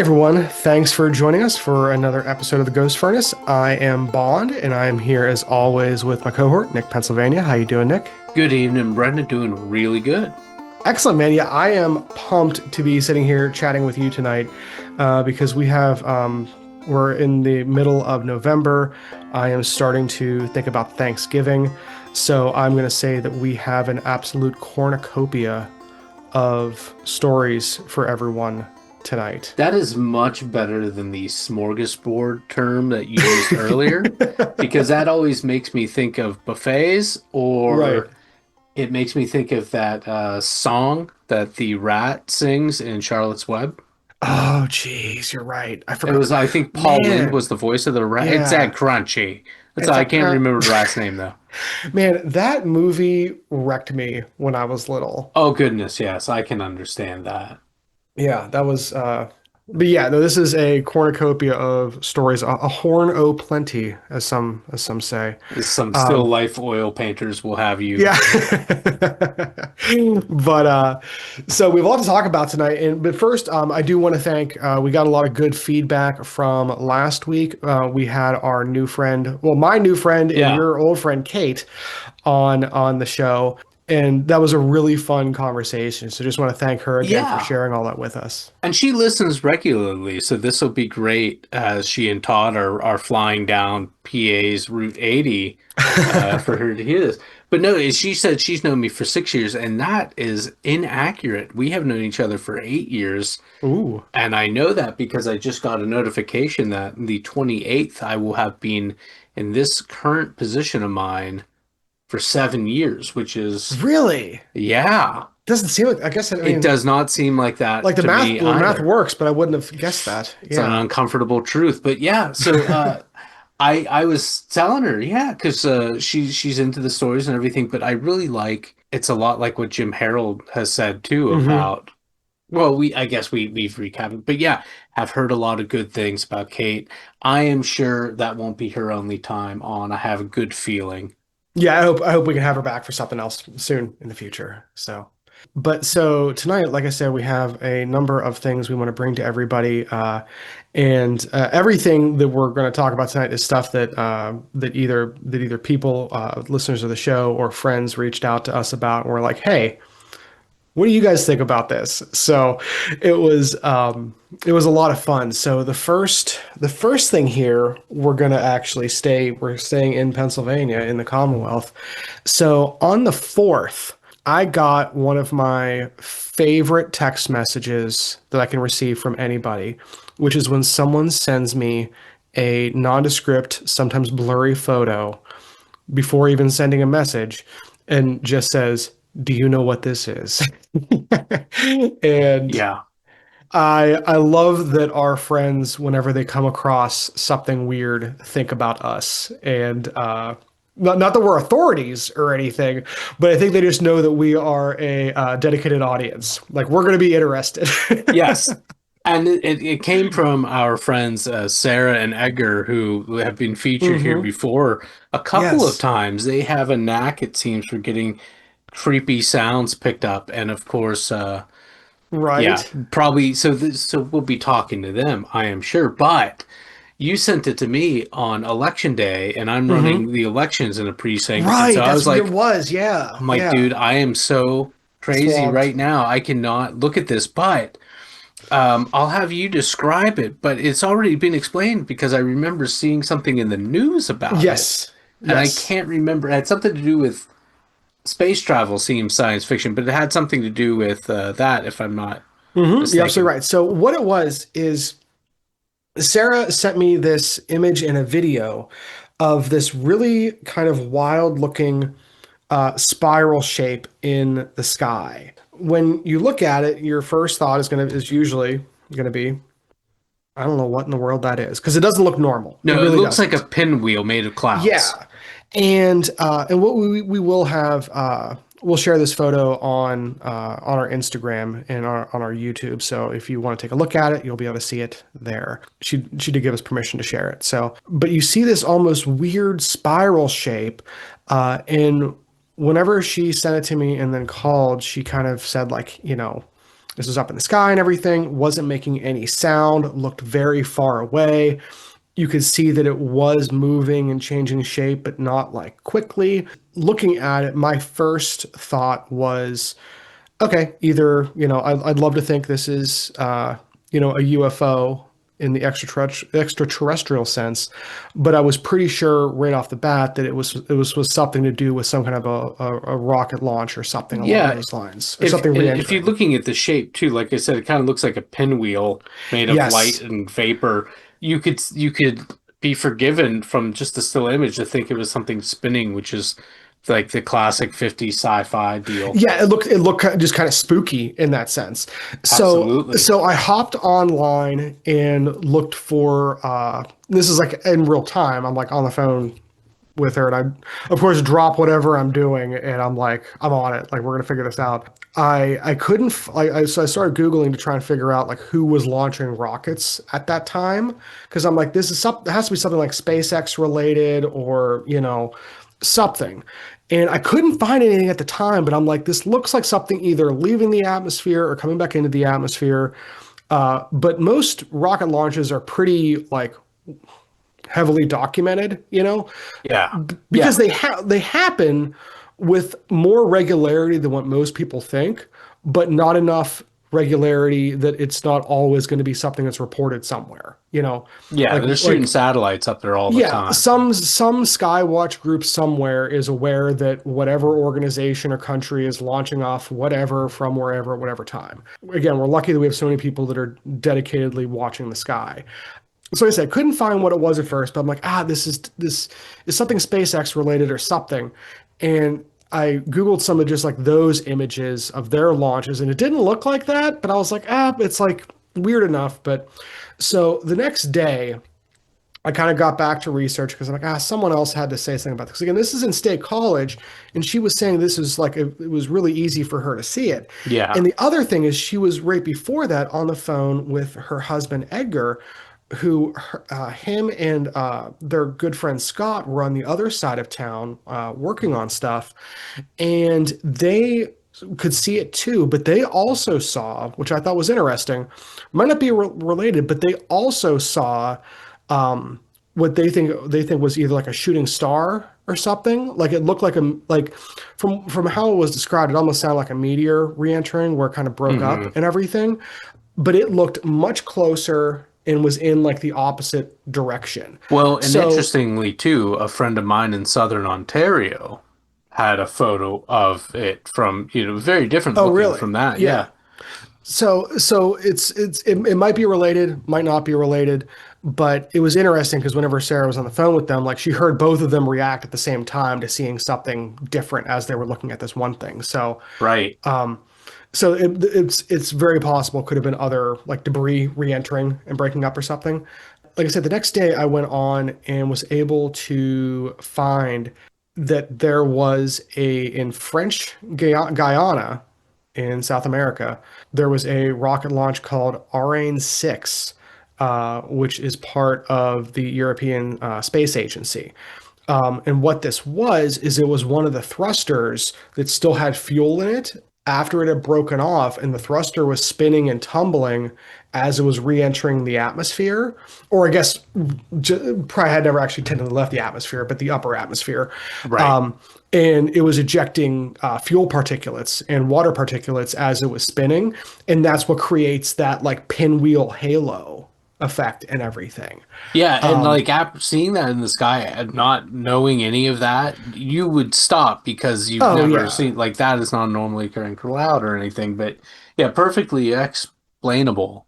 Everyone, thanks for joining us for another episode of the Ghost Furnace. I am Bond, and I am here as always with my cohort, Nick Pennsylvania. How you doing, Nick? Good evening, Brendan. Doing really good. Excellent, man. Yeah, I am pumped to be sitting here chatting with you tonight because we're in the middle of November. I am starting to think about Thanksgiving, so I'm going to say that we have an absolute cornucopia of stories for everyone tonight. That is much better than the smorgasbord term that you used earlier, because that always makes me think of buffets, Right. or it makes me think of that song that the rat sings in Charlotte's Web. Oh, geez, you're right. I It forgot. was, I think, Paul Lynde Man, was the voice of the rat. It's yeah. that crunchy. That's It's all, I like, can't remember the rat's name though. man, that movie wrecked me when I was little. Oh goodness, yes, I can understand that. Yeah, that was, but yeah, no, this is a cornucopia of stories, a horn o' plenty, as some say. Some still Um, life oil painters will have you. yeah. But so we have a lot to talk about tonight. But first, I do want to thank we got a lot of good feedback from last week. We had our new friend, well, my new friend and Yeah. your old friend Kate on the show. And that was a really fun conversation. So just want to thank her again for Yeah. sharing all that with us. And she listens regularly, so this will be great as she and Todd are flying down PA's Route 80 for her to hear this. But no, she said she's known me for 6 years, and that is inaccurate. We have known each other for 8 years, Ooh, and I know that because I just got a notification that the 28th I will have been in this current position of mine for 7 years, which is, really? yeah, Doesn't seem like, I guess, I it mean, does not seem like that like to me the math either. works, but I wouldn't have guessed that. It's an Yeah. uncomfortable truth, but yeah. So I was telling her, yeah, because she's into the stories and everything, but I really like it's a lot like what Jim Harold has said too Hmm. about. Well, I guess we've recapped it, but yeah, have heard a lot of good things about Kate. I am sure that won't be her only time on. I have a good feeling. Yeah, I hope we can have her back for something else soon in the future. So, but so tonight, like I said, we have a number of things we want to bring to everybody, and everything that we're going to talk about tonight is stuff that either people, listeners of the show, or friends reached out to us about, and we're like, hey, what do you guys think about this? So it was a lot of fun. So the first thing here, we're staying in Pennsylvania in the Commonwealth. So on the 4th, I got one of my favorite text messages that I can receive from anybody, which is when someone sends me a nondescript, sometimes blurry photo before even sending a message and just says, "Do you know what this is?" And Yeah. I love that our friends, whenever they come across something weird, think about us. And not that we're authorities or anything, but I think they just know that we are a dedicated audience. Like, we're going to be interested. Yes. And it came from our friends Sarah and Edgar, who have been featured here Hmm. before a couple of Yes. times. They have a knack, it seems, for getting creepy sounds picked up. And of course, yeah, Right. probably. So we'll be talking to them, I am sure. But you sent it to me on election day, and I'm Hmm. running the elections in a precinct. And so Right. I That's was what it like, was. Yeah. I'm like, Yeah. dude, I am so crazy Swamped. right now. I cannot look at this, but. I'll have you describe it, but it's already been explained because I remember seeing something in the news about it, Yes. and I Yes. can't remember. It had something to do with space travel, seems science fiction, but it had something to do with that, if I'm not You're absolutely mistaken. right. So what it was is Sarah sent me this image and a video of this really kind of wild looking spiral shape in the sky. When you look at it, your first thought is usually gonna be, I don't know what in the world that is, because it doesn't look normal. It No, it really looks like a doesn't. pinwheel made of clouds. Yeah, and what we will have, we'll share this photo on our Instagram and on our YouTube. So if you want to take a look at it, you'll be able to see it there. She did give us permission to share it. So, but you see this almost weird spiral shape, and whenever she sent it to me and then called, she kind of said, like, you know, This was up in the sky and everything, wasn't making any sound, looked very far away. You could see that it was moving and changing shape, but not like quickly. Looking at it, my first thought was, okay, either, I'd love to think this is, a UFO in the extraterrestrial sense, but I was pretty sure right off the bat that it was something to do with some kind of a rocket launch or something along Yeah, those lines, or if something if you're re-entering. looking at the shape too, like I said, it kind of looks like a pinwheel made of light Yes. and vapor. You could be forgiven from just a still image to think it was something spinning, which is like the classic 50s sci-fi deal. Yeah, it looked just kind of spooky in that sense. So Absolutely. so I hopped online and looked for this is like in real time. I'm like on the phone with her, and I of course drop whatever I'm doing, and I'm like, I'm on it. Like, we're gonna figure this out. I couldn't so I started Googling to try and figure out like who was launching rockets at that time, because I'm like, this is something, it has to be something like SpaceX related, or something. And I couldn't find anything at the time, but I'm like, this looks like something either leaving the atmosphere or coming back into the atmosphere. But most rocket launches are pretty like heavily documented, Yeah. because Yeah. they happen with more regularity than what most people think, but not enough regularity that it's not always going to be something that's reported somewhere. Yeah, Like they're shooting like satellites up there all the yeah, time. some Skywatch group somewhere is aware that whatever organization or country is launching off whatever from wherever at whatever time. Again, we're lucky that we have so many people that are dedicatedly watching the sky. So like I said, couldn't find what it was at first, but I'm like, this is something SpaceX related or something. And I Googled some of just like those images of their launches, and it didn't look like that, but I was like, it's like weird enough. But so the next day, I kind of got back to research because I'm like, someone else had to say something about this. Again, this is in State College, and she was saying this is like it was really easy for her to see it. And Yeah. the other thing is, she was right before that on the phone with her husband Edgar, who him and their good friend Scott were on the other side of town working on stuff, and they could see it too. But they also saw, which I thought was interesting, might not be related, but they also saw what they think was either like a shooting star or something. Like, it looked like from how it was described, it almost sounded like a meteor re-entering where it kind of broke up Hmm. and everything. But it looked much closer and was in like the opposite direction. Well, and So, interestingly too, a friend of mine in Southern Ontario had a photo of it from, very different oh looking really? from that. Yeah. Yeah. So it might be related, might not be related, but it was interesting because whenever Sarah was on the phone with them, like, she heard both of them react at the same time to seeing something different as they were looking at this one thing. Right. So it's very possible it could have been other like debris re-entering and breaking up or something. Like I said, the next day I went on and was able to find that there was in French Guyana in South America, there was a rocket launch called Ariane 6, which is part of the European Space Agency. And what this was is it was one of the thrusters that still had fuel in it after it had broken off, and the thruster was spinning and tumbling as it was re-entering the atmosphere, or I guess probably had never actually technically left the atmosphere, but the upper atmosphere. Right. Um, and it was ejecting fuel particulates and water particulates as it was spinning, and that's what creates that like pinwheel halo effect and everything. Yeah, and like seeing that in the sky and not knowing any of that, you would stop because you've Oh never yeah. seen like that is not normally occurring cloud or anything. But yeah, perfectly explainable.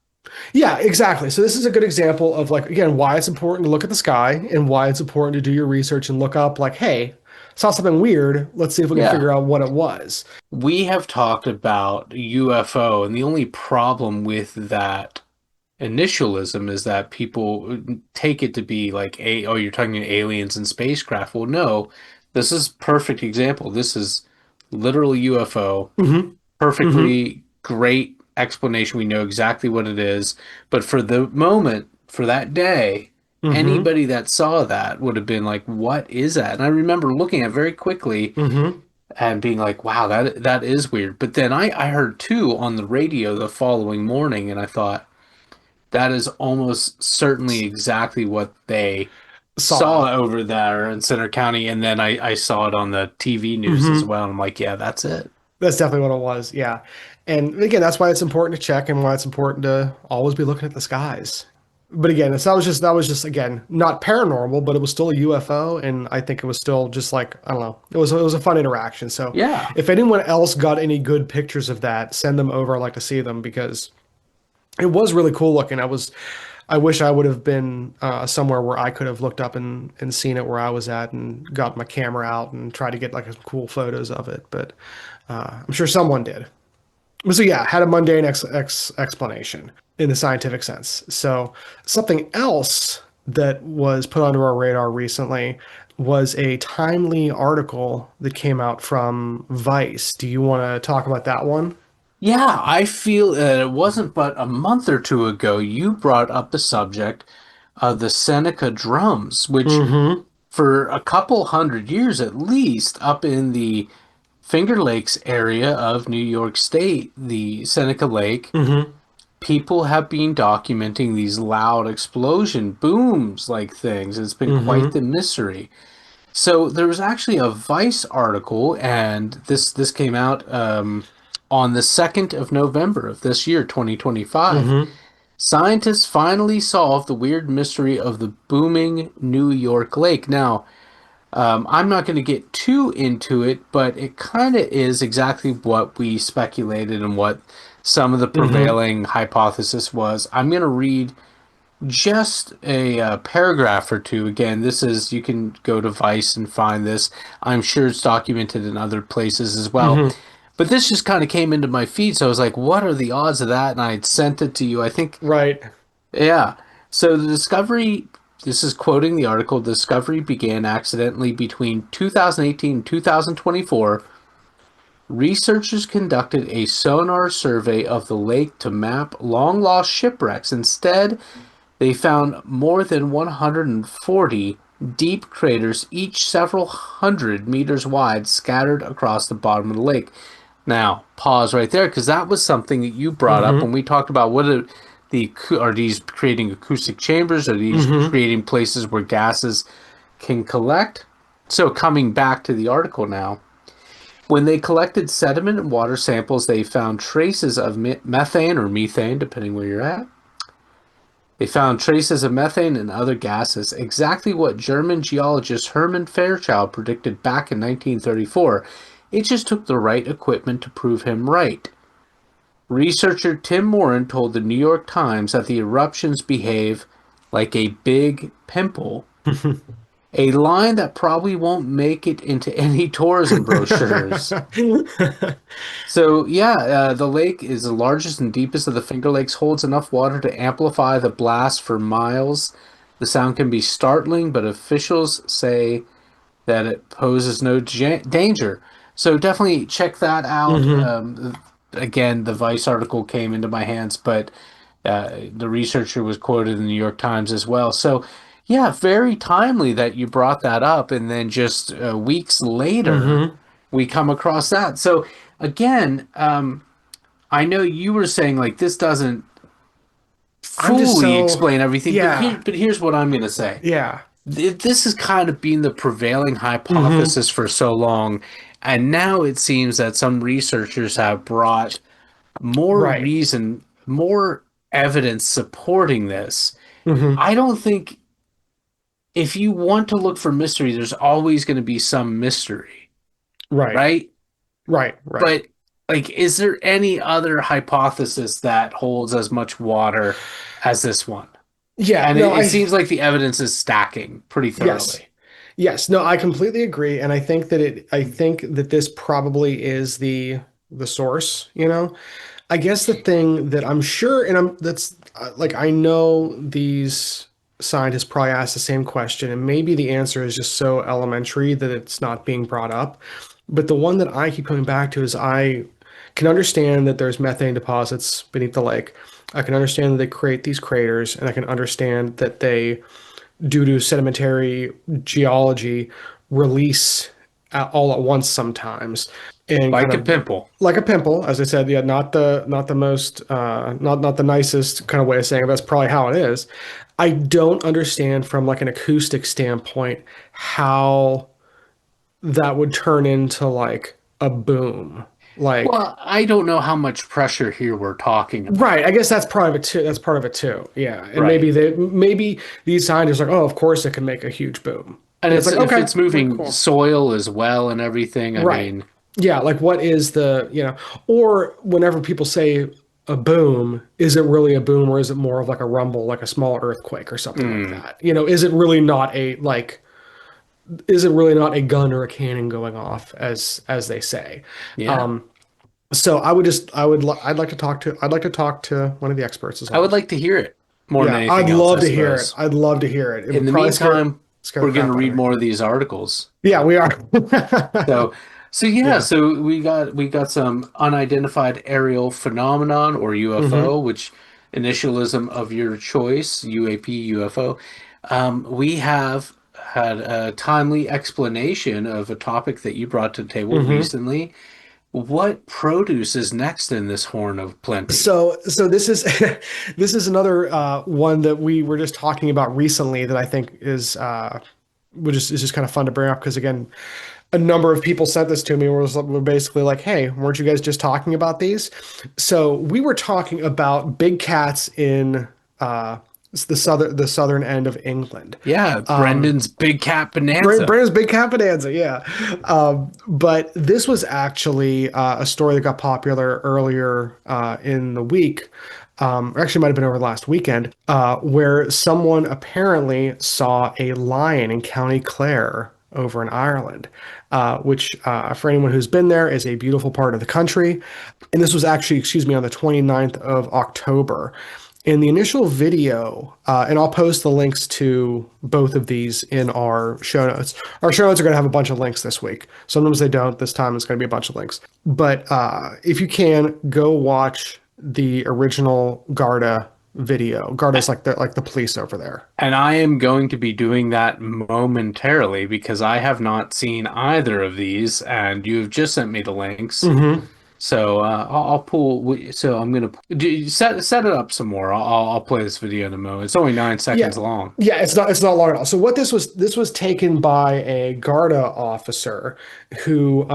Yeah, exactly. So this is a good example of like, again, why it's important to look at the sky and why it's important to do your research and look up like, hey, saw something weird. Let's see if we can Yeah. figure out what it was. We have talked about UFO, and the only problem with that initialism is that people take it to be like, oh, you're talking to aliens and spacecraft. Well, no, this is perfect example. This is literal UFO, Hmm. Hmm. perfectly great explanation. We know exactly what it is. But for the moment, for that day, Hmm. anybody that saw that would have been like, what is that? And I remember looking at it very quickly Hmm. and being like, wow, that is weird. But then I heard too on the radio the following morning, and I thought that is almost certainly exactly what they Saw. saw over there in Center County. And then I saw it on the TV news as Hmm. well. And I'm like, yeah, that's it. That's definitely what it was. Yeah. And again, that's why it's important to check and why it's important to always be looking at the skies. But again, that was just again not paranormal, but it was still a UFO, and I think it was still just like I don't know. It was a fun interaction. So Yeah. if anyone else got any good pictures of that, send them over. I'd like to see them because it was really cool looking. I wish I would have been somewhere where I could have looked up and seen it where I was at and got my camera out and tried to get like some cool photos of it. But I'm sure someone did. So yeah, had a mundane explanation in the scientific sense. So something else that was put onto our radar recently was a timely article that came out from Vice. Do you want to talk about that one? Yeah, I feel it wasn't but a month or two ago you brought up the subject of the Seneca drums, which Mm-hmm. for a couple hundred years at least, up in the Finger Lakes area of New York State, the Seneca Lake, Mm-hmm. people have been documenting these loud explosion booms like things. It's been quite Mm-hmm. the mystery. So there was actually a Vice article, and this came out on the 2nd of November of this year, 2025. Mm-hmm. Scientists finally solved the weird mystery of the booming New York lake. Now, I'm not going to get too into it, but it kind of is exactly what we speculated and what some of the Mm-hmm. prevailing hypothesis was. I'm going to read just a paragraph or two. Again, this is, you can go to Vice and find this. I'm sure it's documented in other places as well. Mm-hmm. But this just kind of came into my feed, so I was like, what are the odds of that? And I had sent it to you. I think, Right. yeah. So the discovery, this is quoting the article, the discovery began accidentally between 2018 and 2024. Researchers conducted a sonar survey of the lake to map long lost shipwrecks. Instead, they found more than 140 deep craters, each several hundred meters wide, scattered across the bottom of the lake. Now, pause right there because that was something that you brought up Mm-hmm. when we talked about are these creating acoustic chambers? Are these Mm-hmm. creating places where gases can collect? So, coming back to the article now, when they collected sediment and water samples, they found traces of methane or methane, depending where you're at. They found traces of methane and other gases, exactly what German geologist Hermann Fairchild predicted back in 1934. It just took the right equipment to prove him right. Researcher Tim Morin told the New York Times that the eruptions behave like a big pimple, a line that probably won't make it into any tourism brochures. So, yeah, the lake is the largest and deepest of the Finger Lakes, holds enough water to amplify the blast for miles. The sound can be startling, but officials say that it poses no danger. So, definitely check that out. Mm-hmm. Again, the Vice article came into my hands, but the researcher was quoted in the New York Times as well. So, yeah, very timely that you brought that up. And then just weeks later, Mm-hmm. we come across that. So, again, I know you were saying like this doesn't I'm just fully so explain everything, but yeah. here's what I'm going to say. Yeah. This has kind of been the prevailing Mm-hmm. hypothesis for so long, and now it seems that some researchers have brought more Right. reason, more evidence supporting this. Mm-hmm. I don't think if you want to look for mystery, there's always going to be some mystery, Right. right? Right. Right. But like, is there any other hypothesis that holds as much water as this one? Yeah. And No, it I seems like the evidence is stacking pretty yes. thoroughly. Yes. No, I completely agree. And I think that this probably is the source, you know? I guess the thing that I'm sure, and that's like, I know these scientists probably asked the same question, and maybe the answer is just so elementary that it's not being brought up. But the one that I keep coming back to is I can understand that there's methane deposits beneath the lake. I can understand that they create these craters, and I can understand that they, due to sedimentary geology, release all at once sometimes, and kind Like a of pimple. like a pimple, as I said. Yeah, not the most not the nicest kind of way of saying it. But that's probably how it is. I don't understand from like an acoustic standpoint how that would turn into like a boom. Like, Well, I don't know how much pressure here we're talking right. about. I guess that's part of it too. That's part of it too. Yeah. And Right. maybe these scientists are like, oh, of course it can make a huge boom. And And it's it's like, if okay, it's like moving cool. soil as well and everything, I Right. mean, Yeah. Like what is or whenever people say a boom, is it really a boom or is it more of like a rumble, like a small earthquake or something like mm, that? Is it really not is it really not a gun or a cannon going off as they say? yeah. Um, So I'd like to talk to one of the experts is I would all. like to hear it more than Yeah, I'd anything else, I love to hear it. suppose. I'd love to hear it. It In would the probably meantime, scare the we're going to crap out of read me. more of these articles. Yeah, we are. So yeah, Yeah. so we got some unidentified aerial phenomenon or Hmm. UFO, which initialism of your choice, UAP, UFO. We have had a timely explanation of a topic that you brought to the table Hmm. recently. What produce is next in this horn of plenty? So this is this is another one that we were just talking about recently that I think is just kind of fun to bring up because again, a number of people sent this to me were basically like, hey, weren't you guys just talking about these? So we were talking about big cats in uh, the southern end of England. Yeah, Brendan's Big Cat Bonanza. Brandon's Big Cat Bonanza, yeah. But this was actually a story that got popular earlier in the week. Or actually, might have been over the last weekend, where someone apparently saw a lion in County Clare over in Ireland, which, for anyone who's been there, is a beautiful part of the country. And this was actually, excuse me, on the 29th of October. In the initial video, and I'll post the links to both of these in our show notes. Our show notes are going to have a bunch of links this week. Sometimes they don't. This time it's going to be a bunch of links. But if you can, go watch the original Garda video. Garda's like the police over there. And I am going to be doing that momentarily because I have not seen either of these, and you have just sent me the links. Hmm. So I'll pull. So I'm gonna set it up some more. I'll play this video in a moment. It's only 9 seconds Yeah. long. Yeah, it's not long at all. So what this was taken by a Garda officer who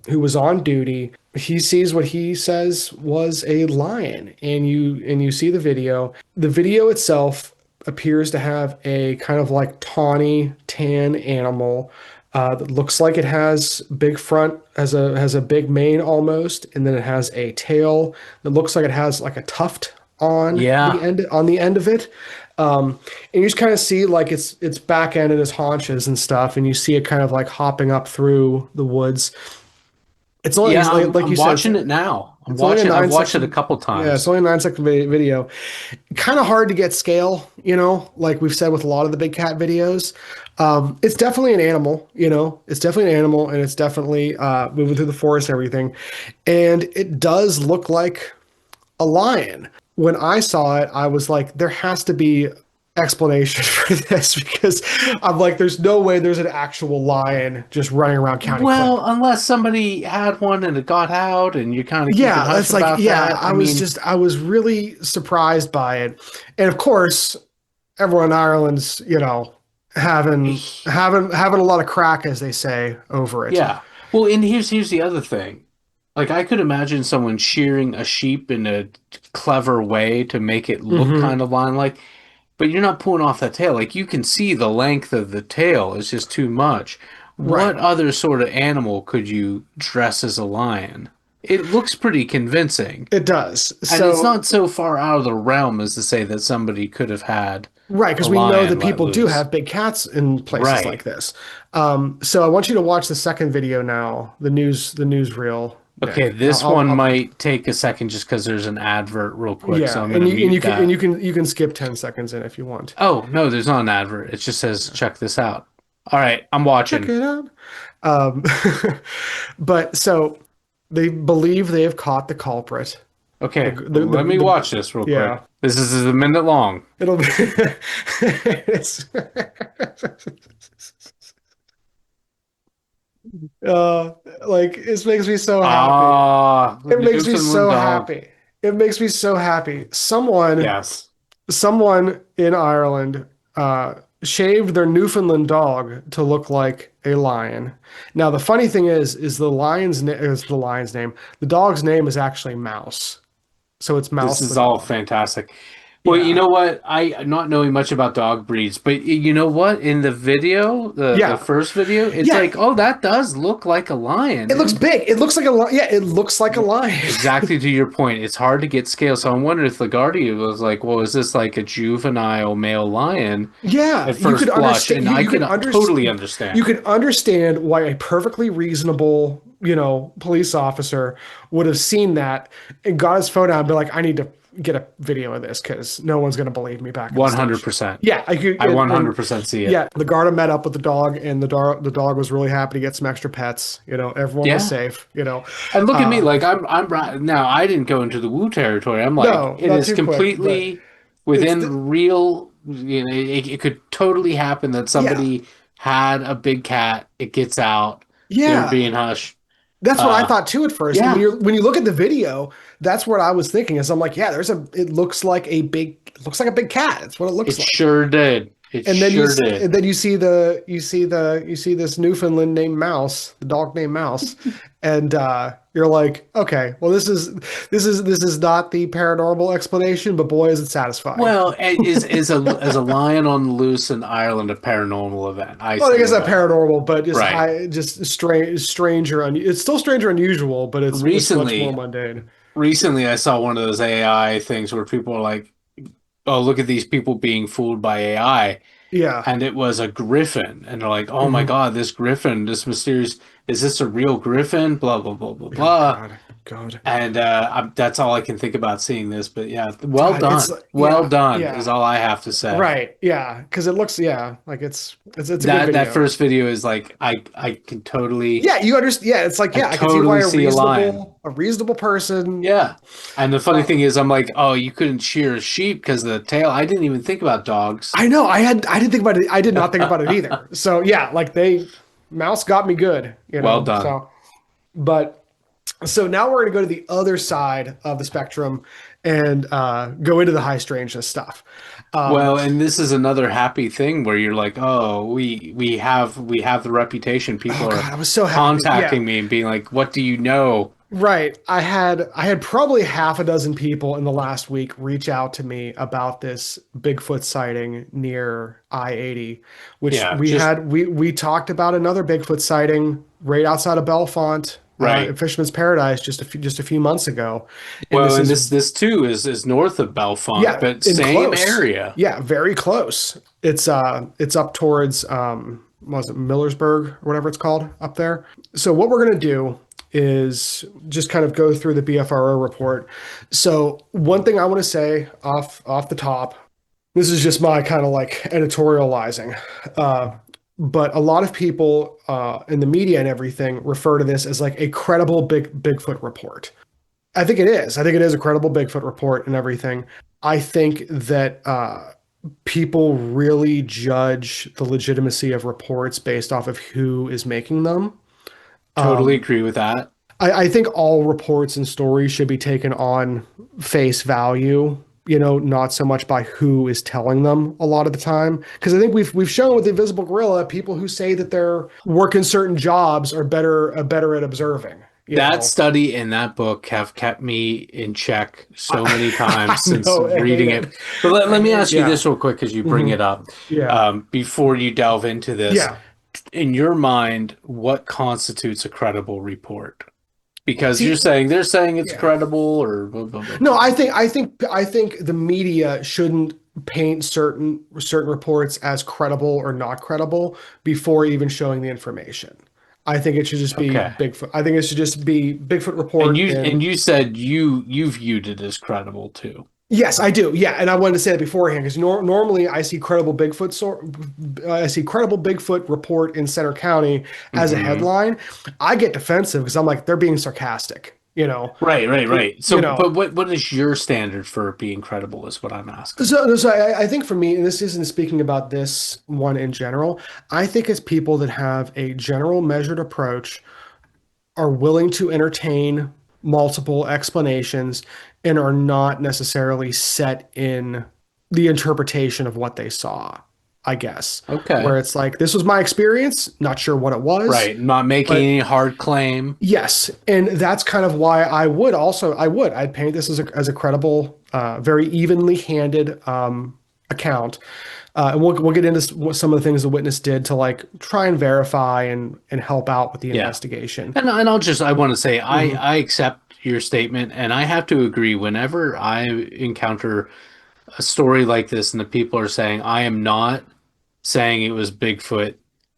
was on duty. He sees what he says was a lion, and you see the video. The video itself appears to have a kind of like tawny tan animal that looks like it has big front, has a big mane almost, and then it has a tail that looks like it has like a tuft Yeah, on the end of it. And you just kind of see like its back end and its haunches and stuff, and you see it kind of like hopping up through the woods. It's only yeah. like I'm you said, watching it now. it's only a I've nine watched it a second. couple Yeah, it's times. only a 9 second video. Kind of hard to get scale, like we've said with a lot of the big cat videos. It's definitely an animal, it's definitely an animal, and it's definitely moving through the forest and everything. And it does look like a lion. When I saw it, I was like, there has to be explanation for this because I'm like, there's no way there's an actual lion just running around County Clare. Well, unless somebody had one and it got out, and you're kind of keeping Yeah, hush that's like, about yeah, that. I mean, I was really surprised by it. And of course, everyone in Ireland's, having a lot of crack, as they say, over it. yeah. Well, and here's the other thing. Like I could imagine someone shearing a sheep in a clever way to make it look Hmm. kind of lion-like, but you're not pulling off that tail. Like you can see the length of the tail is just too much. Right. What other sort of animal could you dress as a lion? It looks pretty convincing. It does. And it's So not so far out of the realm as to say that somebody could have had right, a because we know that lion let people do loose. have big cats in places like Right. this. So I want you to watch the second video now, the newsreel, Okay, Nick. this one might take a second just because there's an advert real quick, so Yeah, I'm gonna and mute that. you can skip 10 seconds in if you want. Oh, no, there's not an advert. It just says check this out. All right, I'm Check watching. it out. Um, but so they believe they have caught the culprit. Okay, let me The watch this real quick. yeah, This is a minute long. it'll be it's Uh, like it makes me so happy. Ah, the It makes me Newfoundland so dog. happy. It makes me so happy. Yes. Someone in Ireland shaved their Newfoundland dog to look like a lion. Now the funny thing is the lion's name. The dog's name is actually Mouse. So it's This Mouse the is all dog. fantastic. Well, you Yeah. know what? I not knowing much about dog breeds, but you know what? In the video, the Yeah. first video, it's Yeah. like, oh, that does look like a lion. It looks And big. It looks like a lion. Yeah, it looks like a lion. exactly to your point, it's hard to get scale. So I'm wondering if LaGuardia was like, well, is this like a juvenile male lion Yeah, at first blush? And I can totally you understand. could understand why a perfectly reasonable, police officer would have seen that and got his phone out and be like, I need to get a video of this because no one's going to believe me back at the station. 100%. Yeah, I could, I and 100% see it. yeah, the guard met up with the dog, and the dog was really happy to get some extra pets. Everyone was Yeah. safe. And look at me, Uh, like I'm right now. I didn't go into the woo territory. I'm like, no, it not is too quick, but completely it's the, within real. It could totally happen that yeah, somebody had a big cat. It gets out. They're yeah. being hushed. That's what I Uh, thought too at first. And yeah, when you look at the video, that's what I was thinking. Is I'm like, yeah, it looks like a big cat. That's what it looks it like. sure did. It And then sure did. you see this Newfoundland named Mouse, the dog named Mouse, and you're like, okay, well this is not the paranormal explanation, but boy is it satisfying. Well, is a lion on the loose in Ireland a paranormal event? I Well, I say guess not no. paranormal, but Right. just stranger. It's still stranger unusual, but it's much more Recently, mundane. recently I saw one of those AI things where people are like, oh, look at these people being fooled by AI. Yeah. And it was a griffin. And they're like, oh my Mhm. God, this griffin, this mysterious, is this a real griffin? Blah, blah, blah, blah, Oh blah. God, God, And that's all I can think about seeing this. But yeah, well God. It's done. Well yeah, done is yeah, all I have to say. right, yeah. Because it looks, yeah, like it's a good That video. first video is like I can totally Yeah, you understand. Yeah, it's like I yeah, I can see why totally see a lion. a reasonable person. Yeah. And the funny Uh, thing is I'm like, oh, you couldn't shear a sheep because of the tail. I didn't even think about dogs. I know. I didn't think about it. I did not think about it either. So yeah, like Mouse got me good. Well done. So but so now we're gonna go to the other side of the spectrum and go into the high strangeness stuff. Um, Well, and this is another happy thing where you're like, oh, we have the reputation. People oh are God, I was so happy. Yeah. contacting me and being like, what do you know? Right. I had probably half a dozen people in the last week reach out to me about this Bigfoot sighting near I-80, which Yeah, just we talked about another Bigfoot sighting right outside of Belfont, right. at Fisherman's Paradise just a few months ago. And Well, this and is this too is north of Belfont, yeah, but in same close. area. Yeah, very close. It's up towards what was it, Millersburg or whatever it's called up there. So what we're gonna do is just kind of go through the BFRO report. So one thing I want to say off the top, this is just my kind of like editorializing. Uh, but a lot of people in the media and everything refer to this as like a credible Bigfoot report. I think it is. I think it is a credible Bigfoot report and everything. I think that people really judge the legitimacy of reports based off of who is making them. Totally Um, agree with that. I think all reports and stories should be taken on face value, not so much by who is telling them a lot of the time. Because I think we've shown with the Invisible Gorilla, people who say that they're working certain jobs are better at observing. That study and that book have kept me in check so many I times since know, I hate reading it. it. But I let me hate, ask you yeah. this real quick because you bring Hmm. it up. Yeah. Before you delve into this, Yeah. in your mind, what constitutes a credible report? Because See, they're saying it's yeah. credible or blah, blah, blah, No, blah. I think the media shouldn't paint certain reports as credible or not credible before even showing the information. I think it should just be Okay. Bigfoot. I think it should just be Bigfoot And report. And you said you viewed it as credible too. yes, I do. Yeah, and I wanted to say that beforehand because normally I see credible Bigfoot report in Center County as a Hmm. headline. I get defensive because I'm like they're being sarcastic. you know. Right, right, right. You So, know, but what is your standard for being credible is what I'm asking. so I think for me, and this isn't speaking about this one in general, I think it's people that have a general measured approach, are willing to entertain multiple explanations, and are not necessarily set in the interpretation of what they saw, I guess. Where Okay. it's like, this was my experience, not sure what it was, Right. Not making but any hard claim. yes, and that's kind of why I'd paint this as a credible, very evenly handed account, and we'll get into what some of the things the witness did to like try and verify and help out with the Yeah. investigation. And I want to say Hmm. I accept your statement and I have to agree whenever I encounter a story like this and the people are saying I am not saying it was Bigfoot.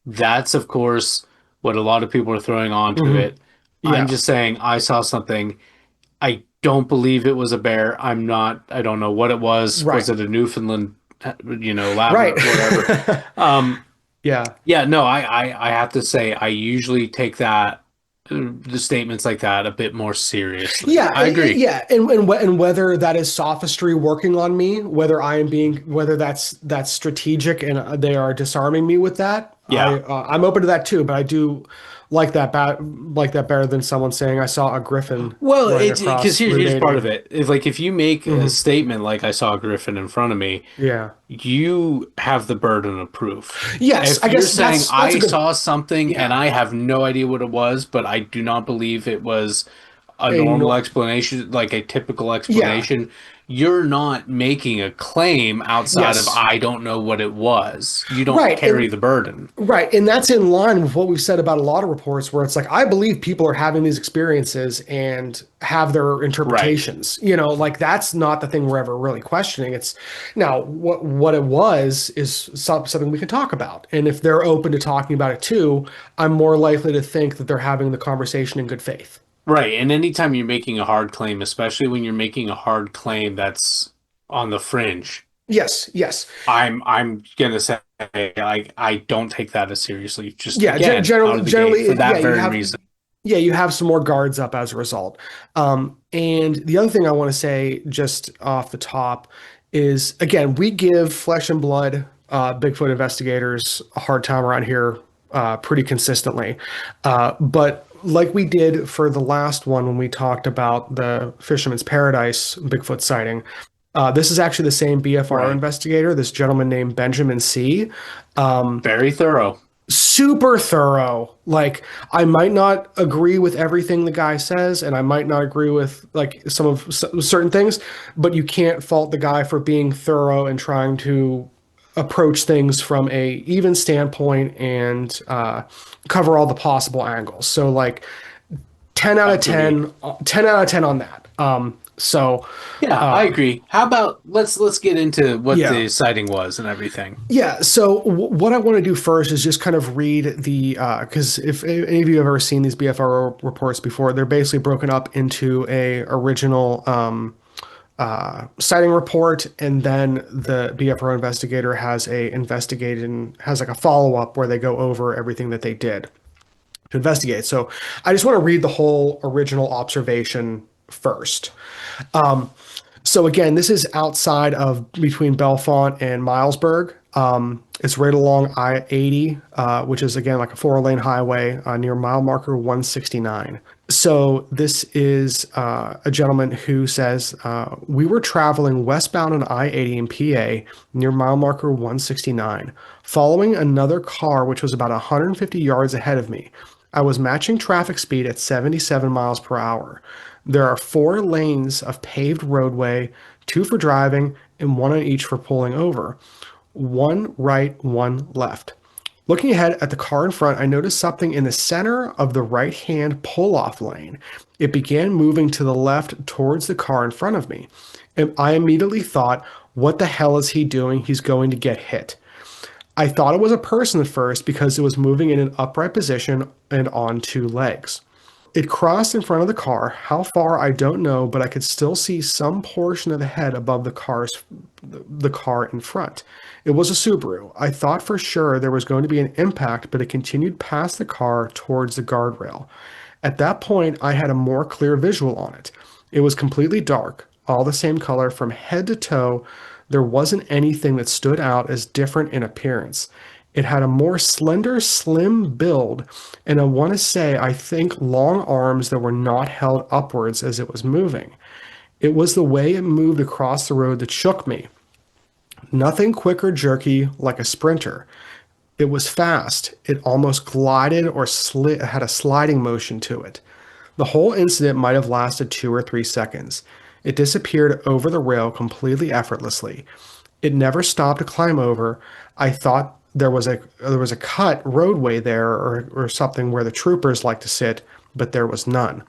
That's of course what a lot of people are throwing onto Hmm. it. I'm Yeah, just saying I saw something. I don't believe it was a bear. I don't know what it was. Was right, it a Newfoundland, right. Labrador, whatever? Um, Yeah. yeah, no, I have to say, I usually take the statements like that a bit more seriously. Yeah, I agree. yeah, and whether that is sophistry working on me, whether that's strategic and they are disarming me with that, Yeah. I'm open to that too. But I do like that better than someone saying I saw a griffin Well, running it's because across Route here's part 80. of it. If you make a Hmm. statement like I saw a griffin in front of me, Yeah. you have the burden of proof. Yes, If I you're guess saying that's a I good. saw something and Yeah. I have no idea what it was, but I do not believe it was a A normal no, explanation, like a typical yeah. explanation, you're not making a claim outside of Yes. I don't know what it was. You don't Right. carry the burden. Right. And that's in line with what we've said about a lot of reports where it's like, I believe people are having these experiences and have their Right. interpretations. Like that's not the thing we're ever really questioning. It's now what it was is something we can talk about. And if they're open to talking about it too, I'm more likely to think that they're having the conversation in good faith. Right. And anytime you're making a hard claim, especially when you're making a hard claim that's on the fringe, Yes. Yes. I'm gonna say I don't take that as seriously. Just Yeah. again, out of the gate for Yeah, that very reason. you have some more guards up as a result. And the other thing I want to say just off the top is again, we give flesh and blood Bigfoot investigators a hard time around here pretty consistently. But like we did for the last one when we talked about the Fisherman's Paradise Bigfoot sighting, this is actually the same BFR Right. investigator, this gentleman named Benjamin C. Very thorough. Super thorough. Like I might not agree with everything the guy says, and I might not agree with like some of certain things, but you can't fault the guy for being thorough and trying to approach things from a even standpoint and cover all the possible angles. So like 10 out of Agreed. 10, 10 out of 10 on that. So Yeah, I agree. How about let's get into what yeah. the sighting was and everything. Yeah, so what I want to do first is just kind of read the because if any of you have ever seen these BFR reports before, they're basically broken up into a original sighting report, and then the BFR investigator has like a follow up where they go over everything that they did to investigate. So I just want to read the whole original observation first. So again, this is outside of between Bellefonte and Milesburg. It's right along I-80, which is again like a four-lane highway near mile marker 169. So this is a gentleman who says we were traveling westbound on I-80 in PA near mile marker 169, following another car which was about 150 yards ahead of me. I was matching traffic speed at 77 miles per hour. There are four lanes of paved roadway, two for driving and one on each for pulling over. One right, one left. Looking ahead at the car in front, I noticed something in the center of the right hand pull off lane. It began moving to the left towards the car in front of me. And I immediately thought, what the hell is he doing? He's going to get hit. I thought it was a person at first because it was moving in an upright position and on two legs. It crossed in front of the car. How far, I don't know, but I could still see some portion of the head above the car in front. It was a Subaru. I thought for sure there was going to be an impact, but it continued past the car towards the guardrail. At that point, I had a more clear visual on it. It was completely dark, all the same color from head to toe. There wasn't anything that stood out as different in appearance. It had a more slender, slim build, and I want to say, I think long arms that were not held upwards as it was moving. It was the way it moved across the road that shook me. Nothing quick or jerky like a sprinter. It was fast. It almost glided or had a sliding motion to it. The whole incident might have lasted 2 or 3 seconds. It disappeared over the rail completely effortlessly. It never stopped to climb over. I thought there was a cut roadway there or something where the troopers like to sit, but there was none.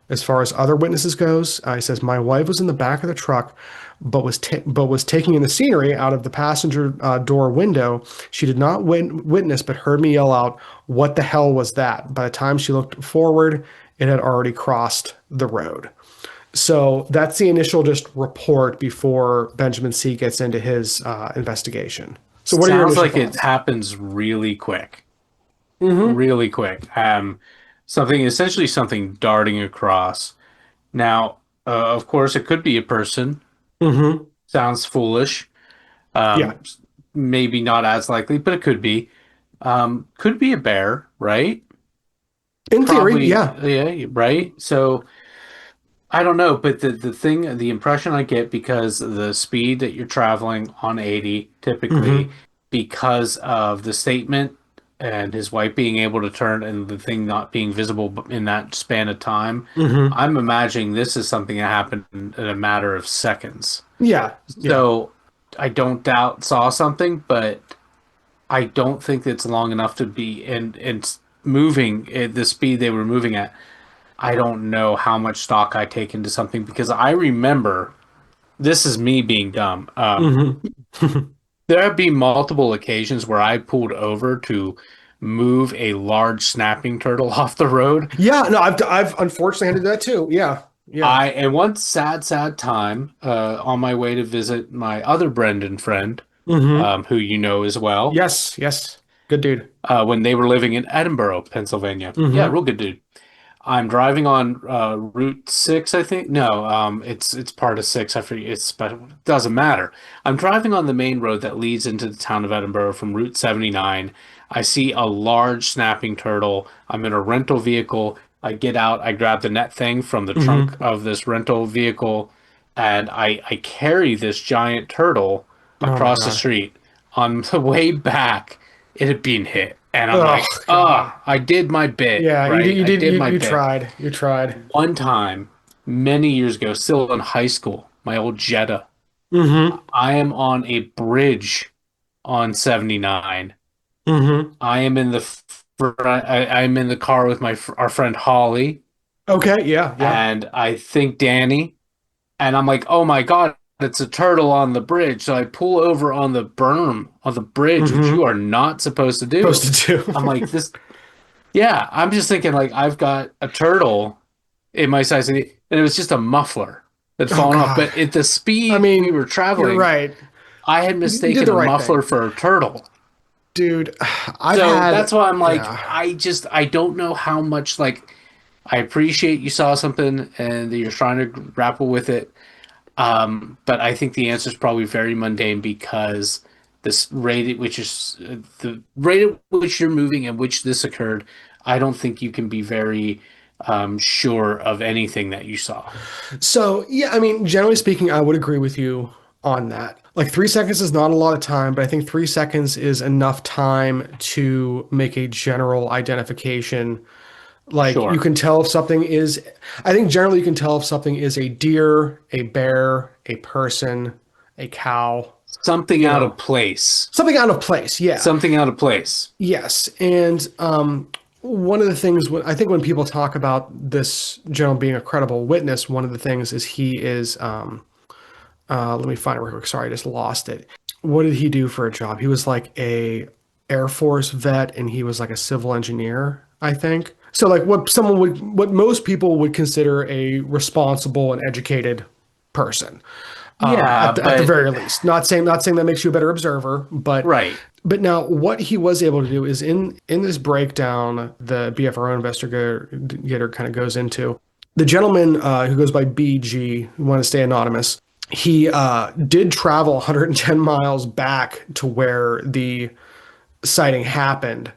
As far as other witnesses goes, he says my wife was in the back of the truck, but was taking in the scenery out of the passenger door window. She did not witness, but heard me yell out, "What the hell was that?" By the time she looked forward, it had already crossed the road. So that's the initial just report before Benjamin C. gets into his investigation. So what are your Sounds initial like it thoughts? happens really quick, Mm-hmm. really quick. Essentially something darting across. Now, of course, it could be a person. Mm-hmm. Sounds foolish. Yeah. Um, Maybe not as likely, but it could be. Could be a bear, right? In theory, Probably, yeah. yeah, right. So I don't know, but the impression I get because the speed that you're traveling on 80, typically Mm-hmm. because of the statement and his wife being able to turn and the thing not being visible in that span of time, Mm-hmm. I'm imagining this is something that happened in a matter of seconds. Yeah. Yeah. So I don't doubt saw something, but I don't think it's long enough to be and moving at the speed they were moving at. I don't know how much stock I take into something because I remember this is me being dumb. Mm-hmm. There have been multiple occasions where I pulled over to move a large snapping turtle off the road. Yeah, no, I've unfortunately had to do that too. Yeah, yeah. And one sad time on my way to visit my other Brendan friend, Mm-hmm. who you know as well, Yes, yes. Good dude. when they were living in Edinburgh, Pennsylvania. Yeah, Mm-hmm. real good dude. I'm driving on Route 6, I think. No, it's part of 6. I forget. But it doesn't matter. I'm driving on the main road that leads into the town of Edinburgh from Route 79. I see a large snapping turtle. I'm in a rental vehicle. I get out. I grab the net thing from the trunk Mm-hmm. of this rental vehicle, and I carry this giant turtle Oh my across the God. street. On the way back, it had been hit, and I'm Oh like, God. I did my bit, Yeah, you did. right? You I did. did my You bit. tried. You tried. One time, many years ago, still in high school, my old Jetta, Mm-hmm. I am on a bridge on 79. Mm-hmm. I am in the I'm in the car with our friend Holly Okay. Yeah. Yeah. and I think Danny, and I'm like, oh my God, it's a turtle on the bridge. So I pull over on the berm on the bridge, which you Mm-hmm. are not supposed to do. Supposed to I'm like, do. this, yeah, I'm just thinking like I've got a turtle in my size, and it was just a muffler that Oh fallen off. God. But at the I speed we mean, were you're traveling, right. I had You did mistaken the a right muffler thing, for a turtle. dude. I've So that's had. why I'm like, Yeah. I don't know how much like I appreciate you saw something and that you're trying to grapple with it. But I think the answer is probably very mundane because this rate at which is the rate at which you're moving and which this occurred, I don't think you can be very sure of anything that you saw. So, yeah, I mean, generally speaking, I would agree with you on that. Like 3 seconds is not a lot of time, but I think 3 seconds is enough time to make a general identification. Like you Sure. can tell if something is, I think generally you can tell if something is a deer, a bear, a person, a cow, Something you out know, of place. something out of place. Yeah. Something out of place. Yes. And one of the things I think when people talk about this gentleman being a credible witness, one of the things is he is let me find it real quick. Sorry, I just lost it. What did he do for a job? He was like a Air Force vet and he was like a civil engineer, I think. So like what most people would consider a responsible and educated person. Yeah, At the but very least. Not saying that makes you a better observer, but right. But now, what he was able to do is in this breakdown, the BFRO investigator kind of goes into the gentleman who goes by BG, who want to stay anonymous. He did travel 110 miles back to where the sighting happened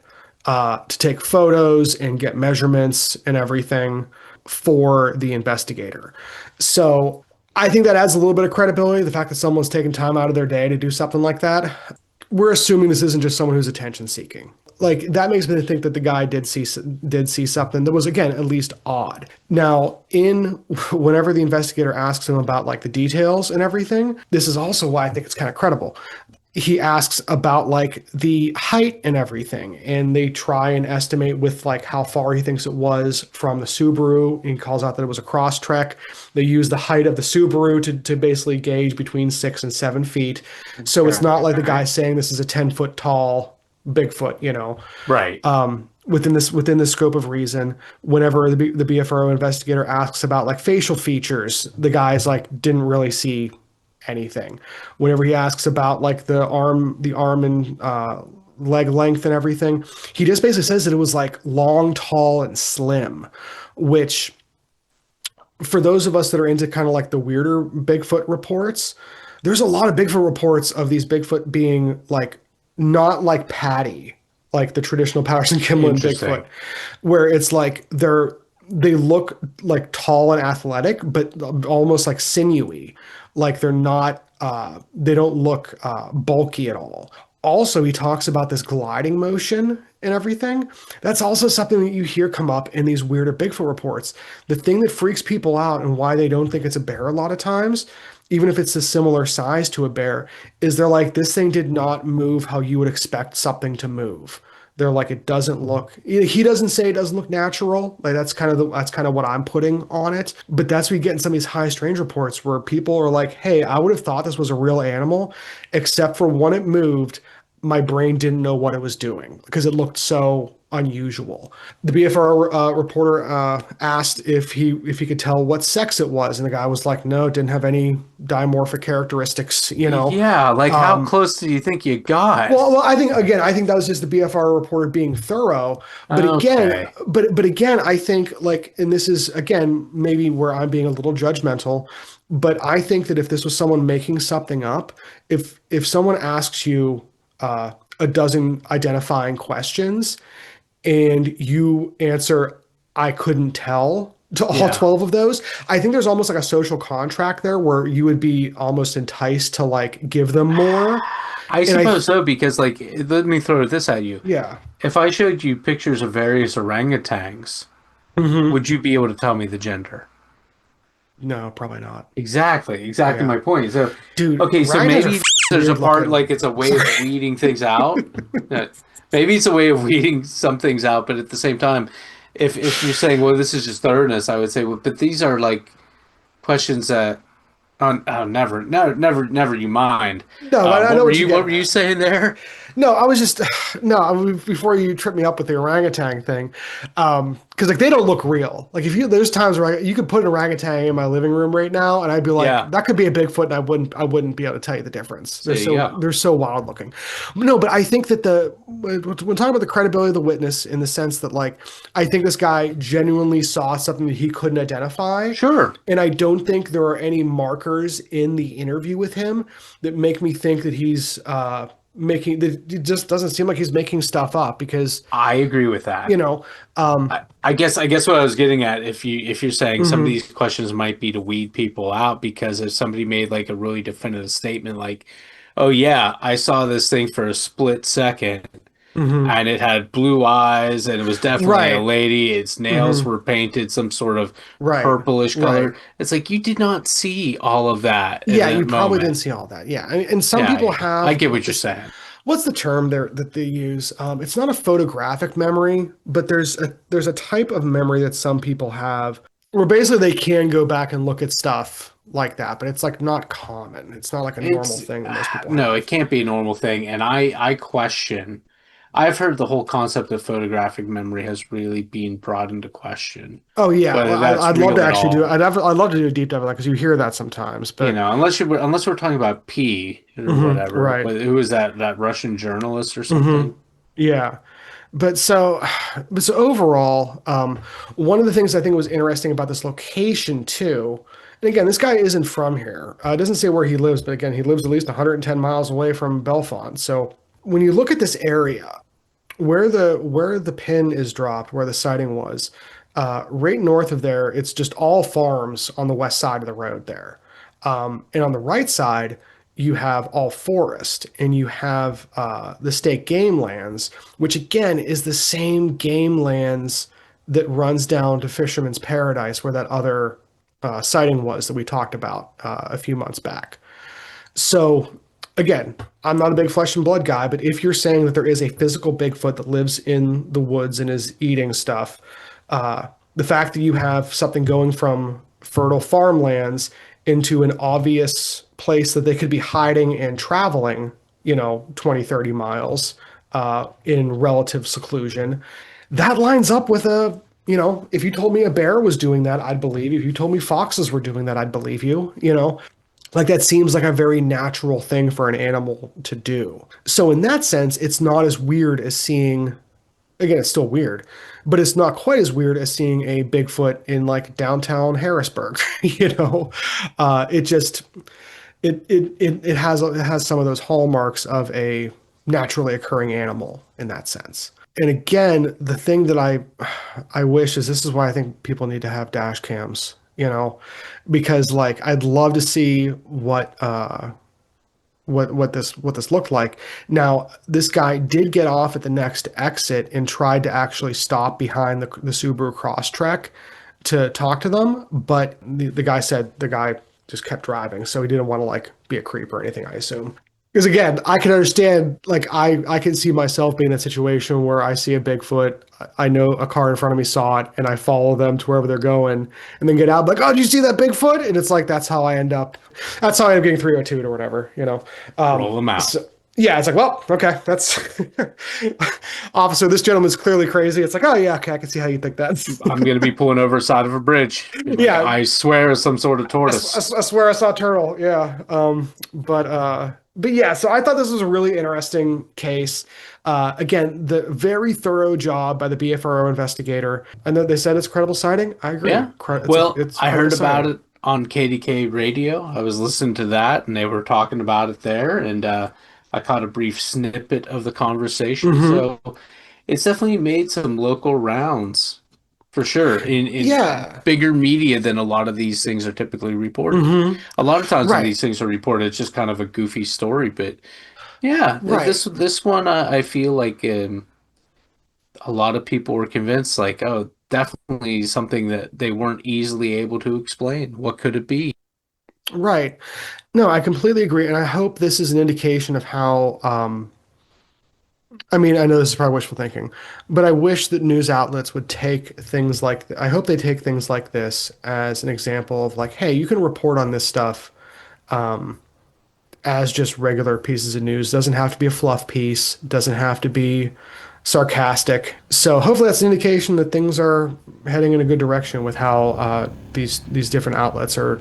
to take photos and get measurements and everything for the investigator. So I think that adds a little bit of credibility. The fact that someone's taken time out of their day to do something like that. We're assuming this isn't just someone who's attention seeking. Like that makes me think that the guy did see something that was again at least odd. Now, in whenever the investigator asks him about like the details and everything, this is also why I think it's kind of credible. He asks about like the height and everything, and they try and estimate with like how far he thinks it was from the Subaru. He calls out that it was a cross trek. They use the height of the Subaru to basically gauge between 6 and 7 feet. So it's Okay. not like the guy saying this is a 10 foot tall Bigfoot, Right. within the scope of reason. Whenever the BFRO investigator asks about like facial features, the guy's like didn't really see anything. Whenever he asks about like the arm and leg length and everything, he just basically says that it was like long, tall, and slim, which for those of us that are into kind of like the weirder Bigfoot reports, there's a lot of Bigfoot reports of these Bigfoot being like not like Patty, like the traditional Patterson Gimlin Interesting. Bigfoot, where it's like they look like tall and athletic, but almost like sinewy. Like they're not they don't look bulky at all. Also, he talks about this gliding motion and everything. That's also something that you hear come up in these weirder Bigfoot reports. The thing that freaks people out and why they don't think it's a bear a lot of times, even if it's a similar size to a bear, is they're like, this thing did not move how you would expect something to move. They're like, it doesn't look. He doesn't say it doesn't look natural. Like that's kind of what I'm putting on it. But that's what we get in some of these high strange reports where people are like, hey, I would have thought this was a real animal, except for when it moved, my brain didn't know what it was doing because it looked so unusual. The BFR reporter asked if he could tell what sex it was, and the guy was like, "No, it didn't have any dimorphic characteristics." Yeah, like how close do you think you got? Well, I think that was just the BFR reporter being thorough. But again, Okay. but again, I think like, and this is again maybe where I'm being a little judgmental, but I think that if this was someone making something up, if someone asks you a dozen identifying questions and you answer, I couldn't tell to all Yeah. 12 of those, I think there's almost like a social contract there where you would be almost enticed to like give them more. I And suppose so, because like let me throw this at you. yeah. If I showed you pictures of various orangutans, Hmm. would you be able to tell me the gender? No, probably not. Exactly Yeah. my point. So, Dude, okay, so orangutans are maybe there's a weird part looking. like it's a way of weeding things out. Uh, Maybe it's a way of weeding some things out, but at the same time, if you're saying, well, this is just thoroughness, I would say, well, but these are like questions that, oh, never you mind. No, I know what you're What getting were you at. saying there? No, I was just no. I mean, before you trip me up with the orangutan thing, because like they don't look real. Like if you, there's times where you could put an orangutan in my living room right now, and I'd be like, Yeah, that could be a Bigfoot, and I wouldn't be able to tell you the difference. there you go. They're so wild looking. No, but I think that when talking about the credibility of the witness, in the sense that like I think this guy genuinely saw something that he couldn't identify, Sure. and I don't think there are any markers in the interview with him that make me think that he's making that. It just doesn't seem like he's making stuff up because I agree with that. you know um I guess what I was getting at, if you're saying some of mhm, these questions might be to weed people out, because if somebody made like a really definitive statement like, "Oh yeah, I saw this thing for a split second mhm. and it had blue eyes and it was definitely a Right. lady, its nails Mhm. were painted some sort of Right. purplish color." Right. It's like you did not see all of that in Yeah, that you probably didn't moment. see all that. Yeah, and some Yeah, people yeah. I have get like what you're this. saying. What's the term there that they use? It's not a photographic memory, but there's a type of memory that some people have where basically they can go back and look at stuff like that, but it's like not common. It's not like a normal It's thing that most people no, it have. can't be a normal thing, and I question. I've heard the whole concept of photographic memory has really been brought into question, Oh yeah, whether well, that's I'd love to real at actually do. all. I'd love to do a deep dive on that because you hear that sometimes. But Unless we're talking about P or whatever. right. But who was that Russian journalist or hmm something? Yeah. But so, but so overall, one of the things I think was interesting about this location too, and again, this guy isn't from here. It doesn't say where he lives, but again, he lives at least 110 miles away from Belfont. So when you look at this area, where the pin is dropped, where the sighting was, right north of there, it's just all farms on the west side of the road there. And on the right side, you have all forest, and you have the state game lands, which again is the same game lands that runs down to Fisherman's Paradise, where that other sighting was that we talked about a few months back. So again, I'm not a big flesh and blood guy, but if you're saying that there is a physical Bigfoot that lives in the woods and is eating stuff, the fact that you have something going from fertile farmlands into an obvious place that they could be hiding and traveling, 20, 30 miles in relative seclusion, that lines up with if you told me a bear was doing that, I'd believe you. If you told me foxes were doing that, I'd believe you. Like that seems like a very natural thing for an animal to do. So in that sense, it's not as weird as seeing, again, it's still weird, but it's not quite as weird as seeing a Bigfoot in like downtown Harrisburg. It just it has some of those hallmarks of a naturally occurring animal in that sense. And again, the thing that I wish is this is why I think people need to have dash cams, because like I'd love to see what this looked like. Now, this guy did get off at the next exit and tried to actually stop behind the Subaru Crosstrek to talk to them, but the guy said the guy just kept driving, so he didn't want to like be a creep or anything, I assume. Because again, I can understand, like I can see myself being in a situation where I see a Bigfoot, I know a car in front of me saw it, and I follow them to wherever they're going, and then get out like, oh, did you see that Bigfoot? And it's like that's how I end up getting 302 or whatever. Roll them out. So yeah, it's like, well, okay, that's officer. This gentleman's clearly crazy. It's like, oh yeah, okay, I can see how you think that. I'm going to be pulling over the side of a bridge. Like, Yeah, I swear it's some sort of tortoise. I swear I saw a turtle. Yeah. But yeah, so I thought this was a really interesting case. Again, the very thorough job by the BFRO investigator. I know they said it's a credible sighting. I agree. Yeah. It's I heard credible about sighting. it on KDK radio. I was listening to that and they were talking about it there. And I caught a brief snippet of the conversation. hmm So it's definitely made some local rounds for sure in Yeah. bigger media than a lot of these things are typically reported. hmm A lot of times when Right. these things are reported, it's just kind of a goofy story. But yeah, Right. this one I feel like a lot of people were convinced, like, oh, definitely something that they weren't easily able to explain. What could it be? Right. No, I completely agree, and I hope this is an indication of how. I mean, I know this is probably wishful thinking, but I wish that news outlets would take things like. I hope they take things like this as an example of like, hey, you can report on this stuff as just regular pieces of news. Doesn't have to be a fluff piece. Doesn't have to be sarcastic. So hopefully that's an indication that things are heading in a good direction with how these different outlets are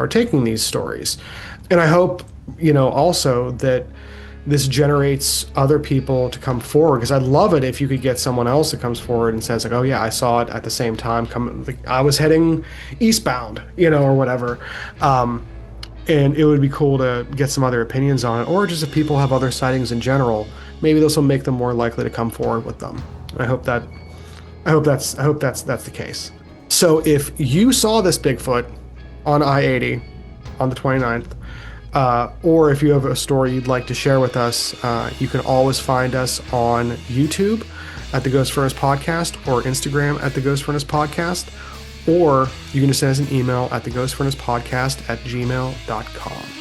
taking these stories. And I hope also that this generates other people to come forward, because I'd love it if you could get someone else that comes forward and says like, oh yeah, I saw it at the same time, like, I was heading eastbound, or whatever. And it would be cool to get some other opinions on it, or just if people have other sightings in general, maybe this will make them more likely to come forward with them. I hope that's the case. So if you saw this Bigfoot on I-80 on the 29th, or if you have a story you'd like to share with us, you can always find us on YouTube at the Ghost Furnace Podcast, or Instagram at the Ghost Furnace Podcast, or you can just send us an email at the Ghost Furnace Podcast at gmail.com.